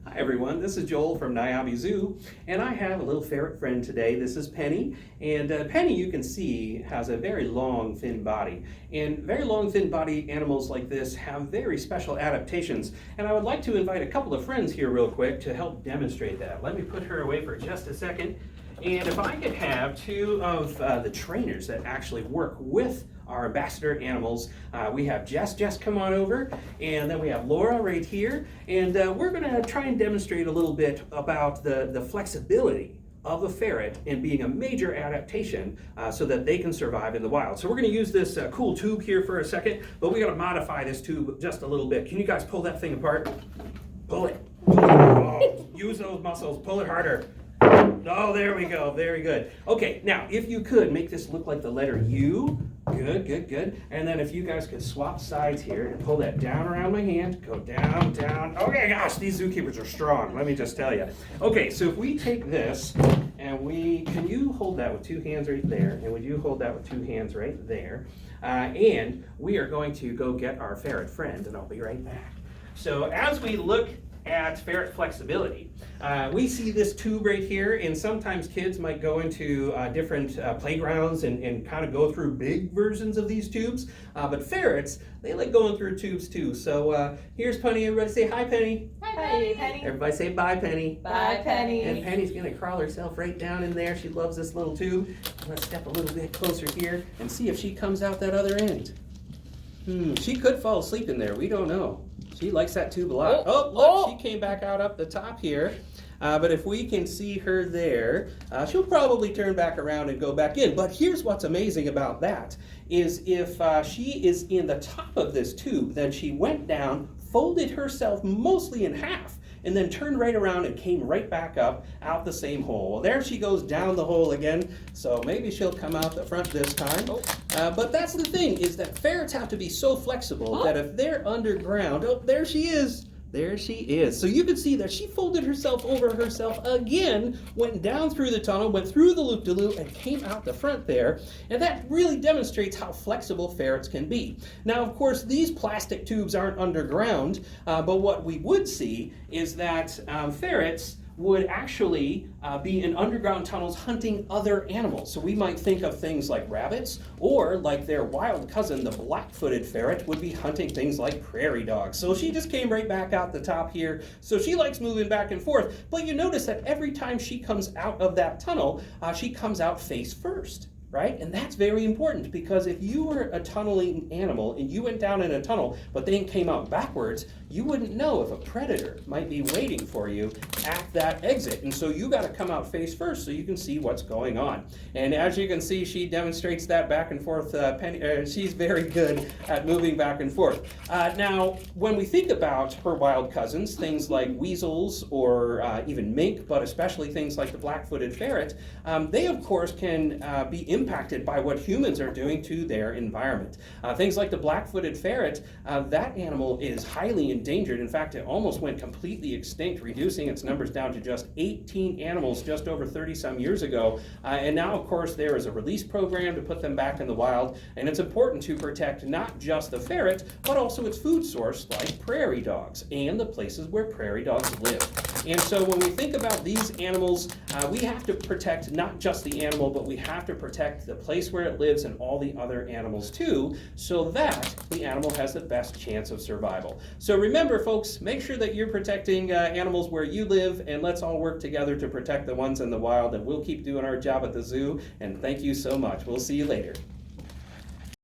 Hi everyone, this is Joel from Niabi Zoo, and I have a little ferret friend today. This is Penny, and Penny, you can see, has a very long, thin body. And very long, thin body animals like this have very special adaptations, and I would like to invite a couple of friends here real quick to help demonstrate that. Let me put her away for just a second, and if I could have two of the trainers that actually work with our ambassador animals. We have Jess. Jess, come on over. And then we have Laura right here. And we're going to try and demonstrate a little bit about the flexibility of a ferret in being a major adaptation so that they can survive in the wild. So we're going to use this cool tube here for a second, but we got to modify this tube just a little bit. Can you guys pull that thing apart? Pull it. Oh, use those muscles. Pull it harder. Oh, there we go. Very good. Okay, now if you could make this look like the letter U. Good, good, good. And then if you guys could swap sides here and pull that down around my hand, go down, down. Okay, gosh, these zookeepers are strong, let me just tell you. Okay, so if we take this and can you hold that with two hands right there? And would you hold that with two hands right there? And we are going to go get our ferret friend, and I'll be right back. So as we look at ferret flexibility, we see this tube right here, and sometimes kids might go into different playgrounds and kind of go through big versions of these tubes, but ferrets, they like going through tubes too. So here's Penny. Everybody say hi, Penny. Hi, Penny. Everybody say bye, Penny. Bye, Penny. And Penny's going to crawl herself right down in there. She loves this little tube. Let's step a little bit closer here and see if she comes out that other end. She could fall asleep in there. We don't know. She likes that tube a lot. Oh, look, she came back out up the top here. But if we can see her there, she'll probably turn back around and go back in. But here's what's amazing about that, is if she is in the top of this tube, then she went down, folded herself mostly in half, and then turned right around and came right back up out the same hole. Well, there she goes down the hole again, so maybe she'll come out the front this time. But that's the thing, is that ferrets have to be so flexible that if they're underground, oh, there she is. There she is. So you can see that she folded herself over herself again, went down through the tunnel, went through the loop-de-loop, and came out the front there. And that really demonstrates how flexible ferrets can be. Now, of course, these plastic tubes aren't underground, but what we would see is that ferrets would actually be in underground tunnels hunting other animals. So we might think of things like rabbits, or like their wild cousin, the black-footed ferret, would be hunting things like prairie dogs. So she just came right back out the top here. So she likes moving back and forth. But you notice that every time she comes out of that tunnel, she comes out face first. Right? And that's very important, because if you were a tunneling animal and you went down in a tunnel but then came out backwards, you wouldn't know if a predator might be waiting for you at that exit. And so you got to come out face first so you can see what's going on. And as you can see, she demonstrates that back and forth. She's very good at moving back and forth. Now, when we think about her wild cousins, things like weasels or even mink, but especially things like the black-footed ferret, they of course can be impacted by what humans are doing to their environment. Things like the black-footed ferret, that animal is highly endangered. In fact, it almost went completely extinct, reducing its numbers down to just 18 animals just over 30-some years ago. And now, of course, there is a release program to put them back in the wild, and it's important to protect not just the ferret, but also its food source, like prairie dogs, and the places where prairie dogs live. And so when we think about these animals, we have to protect not just the animal, but we have to protect the place where it lives and all the other animals too, so that the animal has the best chance of survival. So remember, folks, make sure that you're protecting animals where you live, and let's all work together to protect the ones in the wild, and we'll keep doing our job at the zoo. And thank you so much. We'll see you later.